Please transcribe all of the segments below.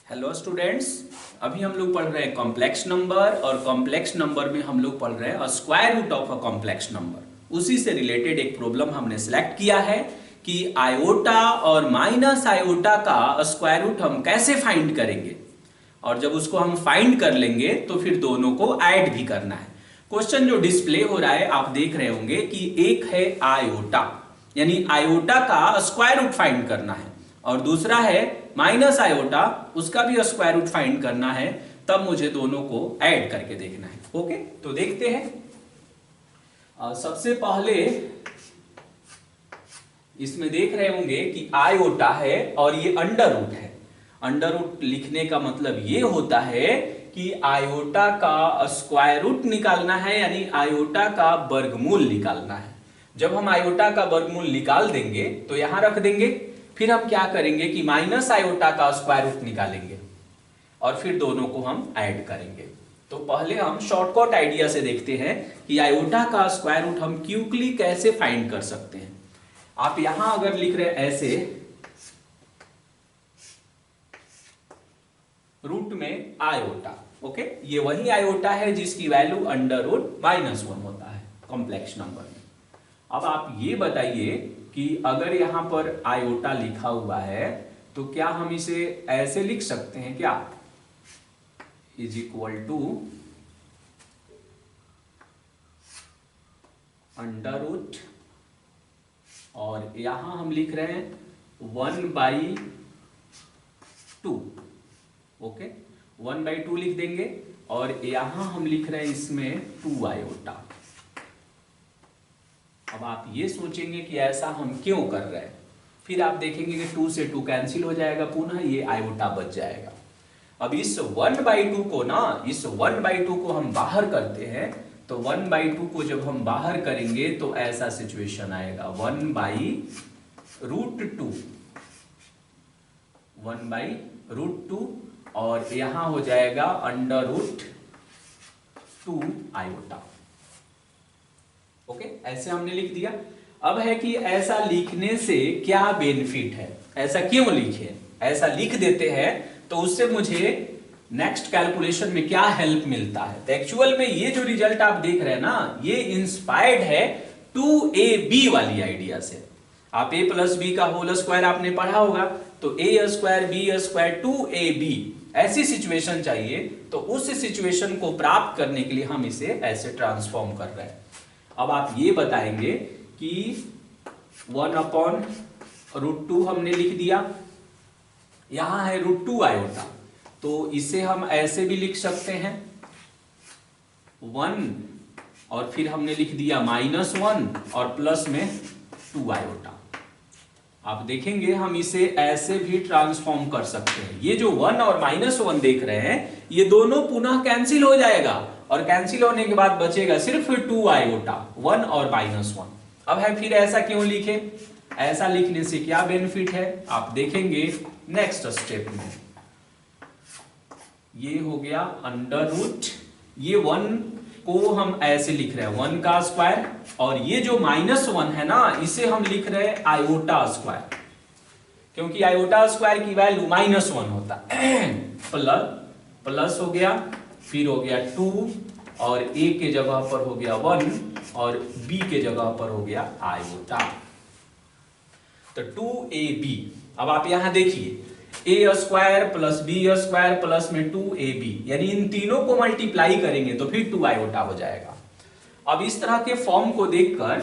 Hello students, अभी हम लोग पढ़ रहे हैं कॉम्प्लेक्स नंबर और कॉम्प्लेक्स नंबर में हम लोग पढ़ रहे हैं square root of a complex number. उसी से रिलेटेड एक प्रॉब्लम हमने सेलेक्ट किया है कि आयोटा और माइनस आयोटा का स्क्वायर रूट हम कैसे फाइंड करेंगे, और जब उसको हम फाइंड कर लेंगे तो फिर दोनों को ऐड भी करना है। क्वेश्चन जो डिस्प्ले हो रहा है आप देख रहे होंगे कि एक है आयोटा, यानी आयोटा का स्क्वायर रूट फाइंड करना है, और दूसरा है माइनस आयोटा, उसका भी स्क्वायर रूट फाइंड करना है। तब मुझे दोनों को ऐड करके देखना है। ओके, तो देखते हैं। सबसे पहले इसमें देख रहे होंगे कि आयोटा है और ये अंडर रूट है। अंडर रूट लिखने का मतलब ये होता है कि आयोटा का स्क्वायर रूट निकालना है, यानी आयोटा का वर्गमूल निकालना है। जब हम आयोटा का वर्गमूल निकाल देंगे तो यहां रख देंगे, फिर हम क्या करेंगे कि माइनस आयोटा का स्क्वायर रूट निकालेंगे और फिर दोनों को हम ऐड करेंगे। तो पहले हम शॉर्टकट आइडिया से देखते हैं कि आयोटा का स्क्वायर रूट हम क्विकली कैसे फाइंड कर सकते हैं। आप यहां अगर लिख रहे हैं ऐसे, रूट में आयोटा, ओके, ये वही आयोटा है जिसकी वैल्यू अंडर रूट -1 होता है कॉम्प्लेक्स नंबर में। अब आप ये बताइए कि अगर यहां पर आयोटा लिखा हुआ है तो क्या हम इसे ऐसे लिख सकते हैं क्या, is equal to under root, और यहां हम लिख रहे हैं 1/2, ओके, 1/2 लिख देंगे, और यहां हम लिख रहे हैं इसमें 2 आयोटा। अब आप ये सोचेंगे कि ऐसा हम क्यों कर रहे हैं, फिर आप देखेंगे कि 2 से 2 कैंसिल हो जाएगा, पुनः ये आयोटा बच जाएगा। अब इस 1/2 को ना, इस 1/2 को हम बाहर करते हैं, तो 1/2 को जब हम बाहर करेंगे तो ऐसा सिचुएशन आएगा 1/√2, 1/√2, और यहां हो जाएगा अंडर रूट 2 आयोटा। ओके, ऐसे हमने लिख दिया। अब है कि ऐसा लिखने से क्या बेनिफिट है, ऐसा क्यों लिखे, ऐसा लिख देते हैं तो उससे मुझे नेक्स्ट कैलकुलेशन में क्या हेल्प मिलता है। तो एक्चुअल में ये जो रिजल्ट आप देख रहे हैं ना, ये इंस्पायर्ड है 2ab वाली आइडिया से। आप a प्लस बी का होल स्क्वायर आपने पढ़ा होगा, तो a square B square 2ab ऐसी सिचुएशन चाहिए, तो उस सिचुएशन को प्राप्त करने के लिए हम इसे ऐसे ट्रांसफॉर्म कर रहे हैं। अब आप ये बताएंगे कि 1/√2 हमने लिख दिया, यहां है √2 आयोटा, तो इसे हम ऐसे भी लिख सकते हैं 1, और फिर हमने लिख दिया -1 और प्लस में 2 आयोटा। आप देखेंगे हम इसे ऐसे भी ट्रांसफॉर्म कर सकते हैं। ये जो 1 और -1 देख रहे हैं, ये दोनों पुनः कैंसिल हो जाएगा, और कैंसिल होने के बाद बचेगा सिर्फ 2 आयोटा, 1 और -1। अब है फिर ऐसा क्यों लिखे, ऐसा लिखने से क्या बेनिफिट है आप देखेंगे नेक्स्ट स्टेप में। ये हो गया अंडर रूट, ये 1 को हम ऐसे लिख रहे हैं 1 का स्क्वायर, और ये जो -1 है ना, इसे हम लिख रहे हैं आयोटा स्क्वायर, क्योंकि आयोटा स्क्वायर की वैल्यू -1 होता है। प्लस हो गया, फिर हो गया 2, और a के जगह पर हो गया 1, और b के जगह पर हो गया आयोटा, तो 2ab। अब आप यहां देखिए a square plus b square plus में 2ab, यानी इन तीनों को मल्टीप्लाई करेंगे तो फिर 2 आयोटा हो जाएगा। अब इस तरह के फॉर्म को देखकर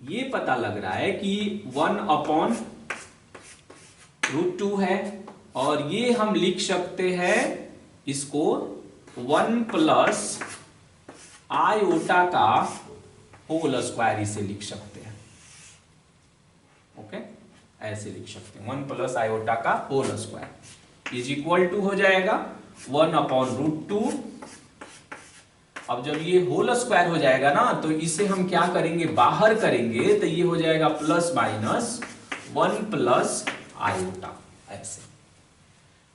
ये पता लग रहा है कि 1/√2 है, और ये हम लिख सकते हैं इसको 1 प्लस आयोटा का होल स्क्वायर इसे लिख सकते हैं। ओके, ऐसे लिख सकते हैं 1 प्लस आयोटा का whole square is equal to हो जाएगा 1/√2। अब जब ये होल स्क्वायर हो जाएगा ना, तो इसे हम क्या करेंगे, बाहर करेंगे, तो ये हो जाएगा प्लस माइनस 1 प्लस आयोटा ऐसे।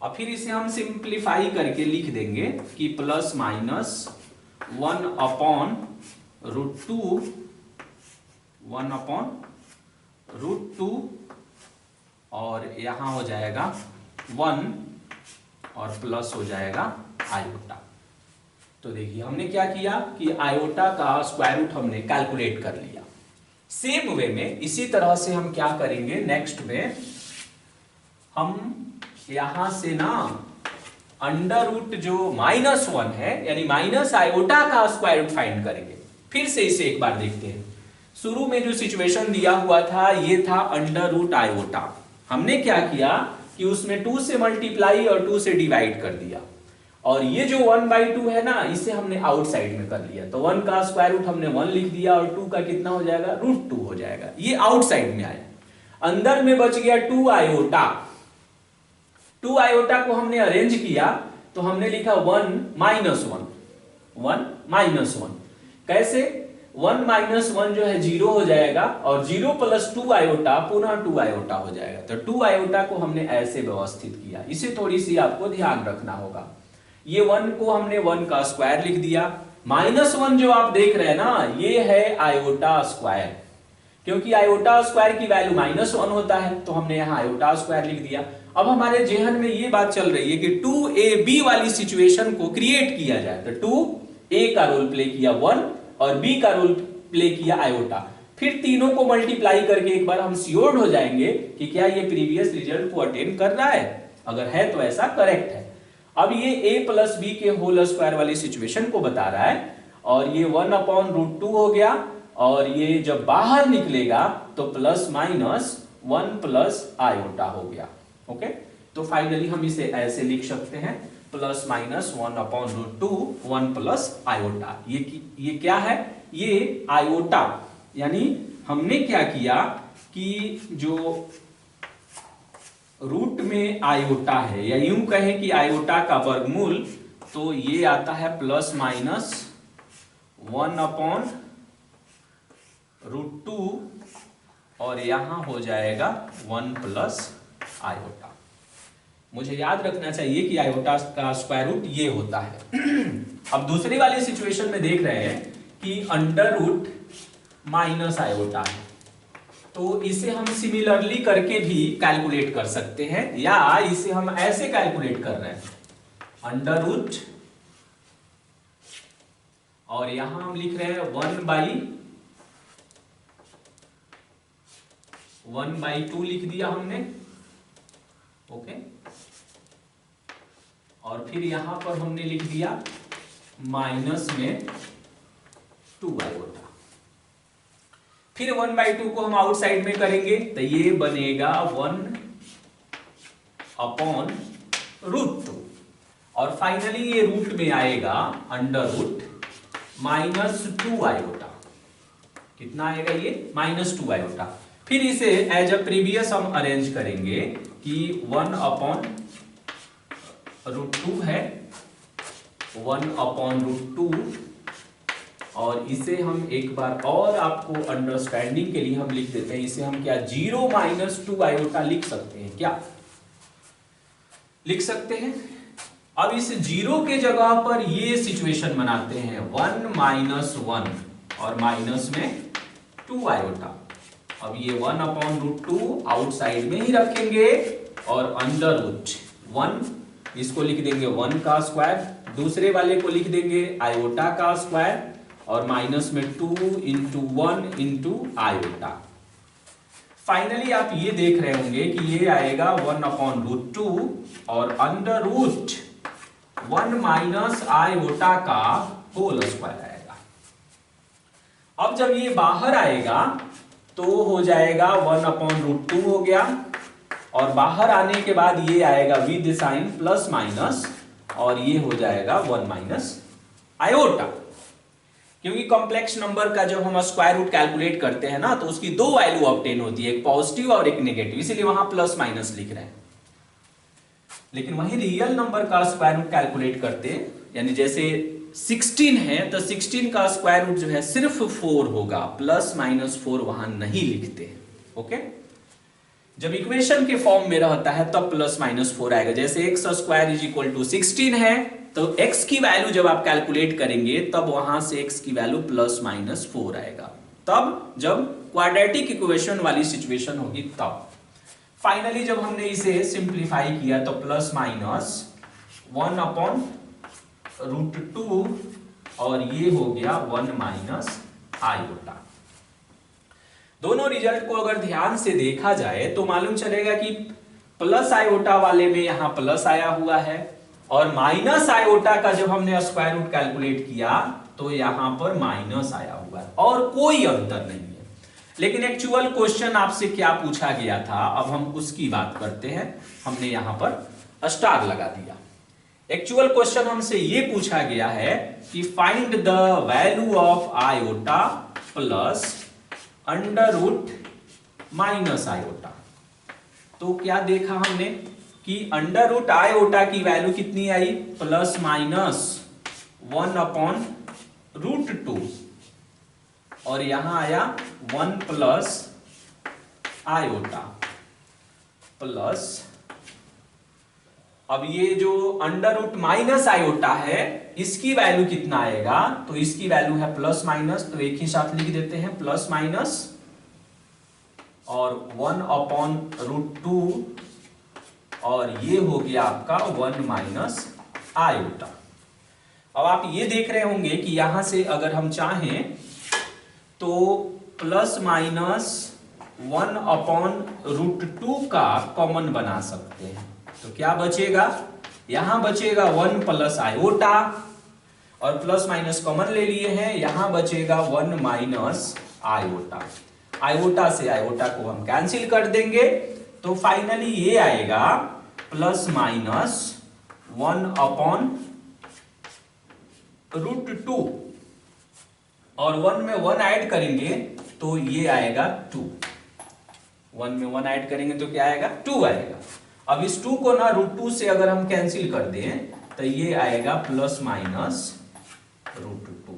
और फिर इसे हम सिंप्लीफाई करके लिख देंगे कि प्लस माइनस 1/√2 और यहां हो जाएगा 1 और प्लस हो जाएगा आयोटा। तो देखिए हमने क्या किया कि आयोटा का स्क्वायर रूट हमने कैलकुलेट कर लिया। सेम वे में इसी तरह से हम क्या करेंगे नेक्स्ट में, हम यहां से ना अंडर रूट जो -1 है यानी माइनस आयोटा का स्क्वायर रूट फाइंड करेंगे। फिर से इसे एक बार देखते हैं। शुरू में जो सिचुएशन दिया हुआ था ये था अंडर रूट आयोटा। हमने क्या किया कि उसमें 2 से मल्टीप्लाई और 2 से डिवाइड कर दिया, और ये जो 1/2 है ना इसे हमने आउटसाइड में कर लिया। तो 1 का स्क्वायर रूट हमने 1 लिख दिया और 2 का कितना हो जाएगा, √2 हो जाएगा। ये आउटसाइड में आया। अंदर में बच गया 2 आयोटा। 2 आयोटा को हमने अरेंज किया तो हमने लिखा 1 - 1 कैसे, 1 - 1 जो है 0 हो जाएगा और 0 + 2 आयोटा पुनः 2 आयोटा हो जाएगा। तो 2 आयोटा को हमने ऐसे व्यवस्थित किया। इसे थोड़ी सी आपको ध्यान रखना होगा। ये 1 को हमने 1 का स्क्वायर लिख दिया। -1 जो आप देख रहे हैं ना ये है आयोटा स्क्वायर, क्योंकि आयोटा स्क्वायर की वैल्यू -1 होता है तो हमने यहां आयोटा स्क्वायर लिख दिया। अब हमारे जेहन में ये बात चल रही है कि 2ab वाली सिचुएशन को क्रिएट किया जाए। तो 2a का रोल प्ले किया 1 और b का रोल प्ले किया आयोटा। फिर तीनों को मल्टीप्लाई करके एक बार हम श्योर हो जाएंगे कि क्या ये प्रीवियस रिजल्ट को अटेन कर रहा है। अगर है तो ऐसा करेक्ट है। अब ये a + b के होल स्क्वायर वाली सिचुएशन को बता रहा है और ये 1/√2 हो गया, और ये जब बाहर निकलेगा तो ±1 + आयोटा हो गया। ओके, तो फाइनली हम इसे ऐसे लिख सकते हैं ±1/√2 1 + आयोटा। ये क्या है, ये आयोटा, यानी हमने क्या किया कि जो रूट में आयोटा है या यूं कहें कि आयोटा का वर्गमूल, तो ये आता है ±1/√2 और यहां हो जाएगा 1 + आयोटा। मुझे याद रखना चाहिए कि आयोटा का स्क्वायर रूट ये होता है। अब दूसरी वाली सिचुएशन में देख रहे हैं कि अंडर रूट माइनस आयोटा है, तो इसे हम सिमिलरली करके भी कैलकुलेट कर सकते हैं, या इसे हम ऐसे कैलकुलेट कर रहे हैं अंडर रूट और यहां हम लिख रहे हैं 1/2 लिख दिया हमने। ओके, और फिर यहां पर हमने लिख दिया माइनस में 2 आयोटा। फिर 1/2 को हम आउटसाइड में करेंगे तो ये बनेगा 1/√2 और फाइनली ये रूट में आएगा अंडर रूट -2 आयोटा। कितना आएगा ये, -2 आयोटा। फिर इसे एज अ प्रीवियस हम अरेंज करेंगे कि 1/√2 है 1/√2, और इसे हम एक बार और आपको अंडरस्टैंडिंग के लिए हम लिख देते हैं। इसे हम क्या 0 - 2 आयोटा लिख सकते हैं, क्या लिख सकते हैं। अब इस 0 के जगह पर ये सिचुएशन बनाते हैं 1 - 1 और माइनस में 2 आयोटा। अब ये 1/√2 आउटसाइड में ही रखेंगे और अंडर रूट 1 इसको लिख देंगे 1 का स्क्वायर, दूसरे वाले को लिख देंगे आयोटा का स्क्वायर और माइनस में 2 × 1 × आयोटा। फाइनली आप ये देख रहे होंगे कि ये आएगा 1/√2 और अंडर रूट 1 - आयोटा का होल स्क्वायर आएगा। अब जब ये बाहर आएगा तो हो जाएगा 1/√2 हो गया, और बाहर आने के बाद ये आएगा विद साइन प्लस माइनस, और ये हो जाएगा 1 - आयोटा। क्योंकि कॉम्प्लेक्स नंबर का जब हम स्क्वायर रूट कैलकुलेट करते हैं ना तो उसकी 2 वैल्यू ऑब्टेन होती है, एक पॉजिटिव और एक नेगेटिव, इसीलिए वहां प्लस माइनस लिख रहे हैं। लेकिन वही रियल नंबर का स्क्वायर रूट कैलकुलेट करते हैं, यानी जैसे 16 है तो 16 का स्क्वायर रूट जो है सिर्फ 4 होगा, ±4 वहां नहीं लिखते। ओके, जब इक्वेशन के फॉर्म में रहता है तब ±4 आएगा। जैसे x² = 16 है तो x की वैल्यू जब आप कैलकुलेट करेंगे तब वहां से x की वैल्यू ±4 आएगा, तब जब क्वाड्रेटिक इक्वेशन वाली सिचुएशन होगी तब। फाइनली जब हमने इसे सिंप्लीफाई किया तो प्लस माइनस 1/√2 और ये हो गया 1 माइनस आयोटा। दोनों रिजल्ट को अगर ध्यान से देखा जाए तो मालूम चलेगा कि प्लस आयोटा वाले में यहां प्लस आया हुआ है और माइनस आयोटा का जब हमने स्क्वायर रूट कैलकुलेट किया तो यहां पर माइनस आया हुआ है और कोई अंतर नहीं है। लेकिन एक्चुअल क्वेश्चन आपसे क्या पूछा गया था, अब हम उसकी बात करते हैं। हमने यहां पर स्टार लगा दिया। एक्चुअल क्वेश्चन हमसे ये पूछा गया है कि find the value of iota plus under root minus iota. तो क्या देखा हमने कि अंडर रूट आयोटा की वैल्यू कितनी आई, प्लस माइनस 1/√2 और यहां आया 1 प्लस आयोटा प्लस, अब ये जो अंडर रूट माइनस आयोटा है इसकी वैल्यू कितना आएगा, तो इसकी वैल्यू है प्लस माइनस, तो एक ही साथ लिख देते हैं प्लस माइनस और 1/√2 और ये हो गया आपका 1 माइनस आयोटा। अब आप ये देख रहे होंगे कि यहां से अगर हम चाहें तो प्लस माइनस 1/√2 का कॉमन बना सकते हैं। तो क्या बचेगा, यहां बचेगा 1 प्लस आयोटा और प्लस माइनस कॉमन ले लिए हैं, यहां बचेगा 1 माइनस आयोटा। आयोटा से आयोटा को हम कैंसिल कर देंगे तो फाइनली ये आएगा प्लस माइनस 1/√2 और 1 में 1 ऐड करेंगे तो ये आएगा 2। 1 में 1 ऐड करेंगे तो क्या आएगा, 2 आएगा। अब इस 2 को ना √2 से अगर हम कैंसिल कर दें तो ये आएगा प्लस माइनस √2,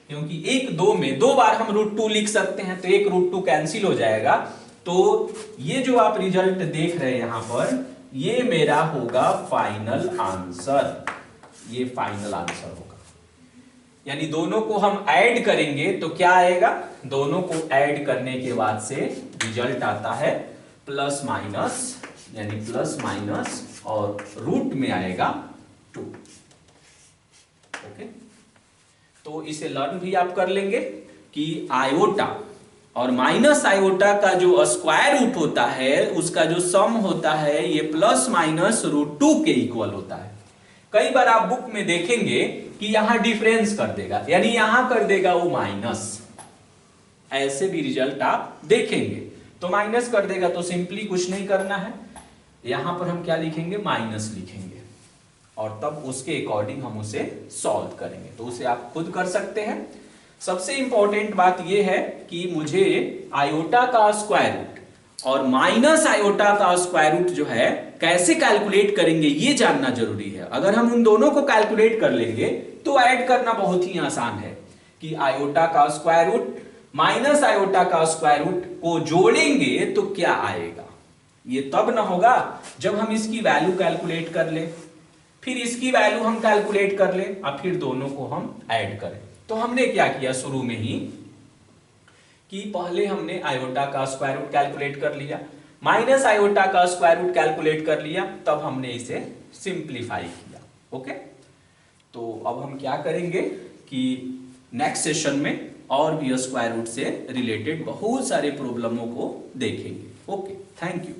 क्योंकि 1 2 में 2 बार हम √2 लिख सकते हैं तो एक √2 कैंसिल हो जाएगा। तो ये जो आप रिजल्ट देख रहे हैं यहां पर, ये मेरा होगा फाइनल आंसर, ये फाइनल आंसर होगा। यानी दोनों को हम ऐड करेंगे तो क्या आएगा, दोनों को ऐड करने के बाद से रिजल्ट आता है प्लस माइनस, यानी प्लस माइनस और रूट में आएगा 2। ओके, तो इसे लर्न भी आप कर लेंगे कि आयोटा और माइनस आयोटा का जो स्क्वायर रूट होता है उसका जो सम होता है ये प्लस माइनस √2 के इक्वल होता है। कई बार आप बुक में देखेंगे कि यहां डिफरेंस कर देगा, यानी यहां कर देगा वो माइनस, ऐसे भी रिजल्ट आप देखेंगे। तो माइनस कर देगा तो सिंपली कुछ नहीं करना है, यहां पर हम क्या लिखेंगे, माइनस लिखेंगे और तब उसके अकॉर्डिंग हम उसे सॉल्व करेंगे। तो उसे आप खुद कर सकते हैं। सबसे इंपॉर्टेंट बात यह है कि मुझे आयोटा का स्क्वायर रूट और माइनस आयोटा का स्क्वायर रूट जो है कैसे कैलकुलेट करेंगे ये जानना जरूरी है। अगर हम उन दोनों को कैलकुलेट कर लेंगे तो ऐड करना बहुत ही आसान है कि आयोटा का स्क्वायर रूट माइनस आयोटा का स्क्वायर रूट को जोड़ेंगे तो क्या आएगा। ये तब ना होगा जब हम इसकी वैल्यू कैलकुलेट कर ले, फिर इसकी वैल्यू हम कैलकुलेट कर ले और फिर दोनों को हम ऐड करें। तो हमने क्या किया शुरू में ही कि पहले हमने आयोटा का स्क्वायर रूट कैलकुलेट कर लिया, माइनस आयोटा का स्क्वायर रूट कैलकुलेट कर लिया, तब हमने इसे सिंप्लीफाई किया। ओके, तो अब हम क्या करेंगे कि नेक्स्ट सेशन में और भी स्क्वायर रूट से रिलेटेड बहुत सारे प्रॉब्लमों को देखेंगे। Okay, thank you.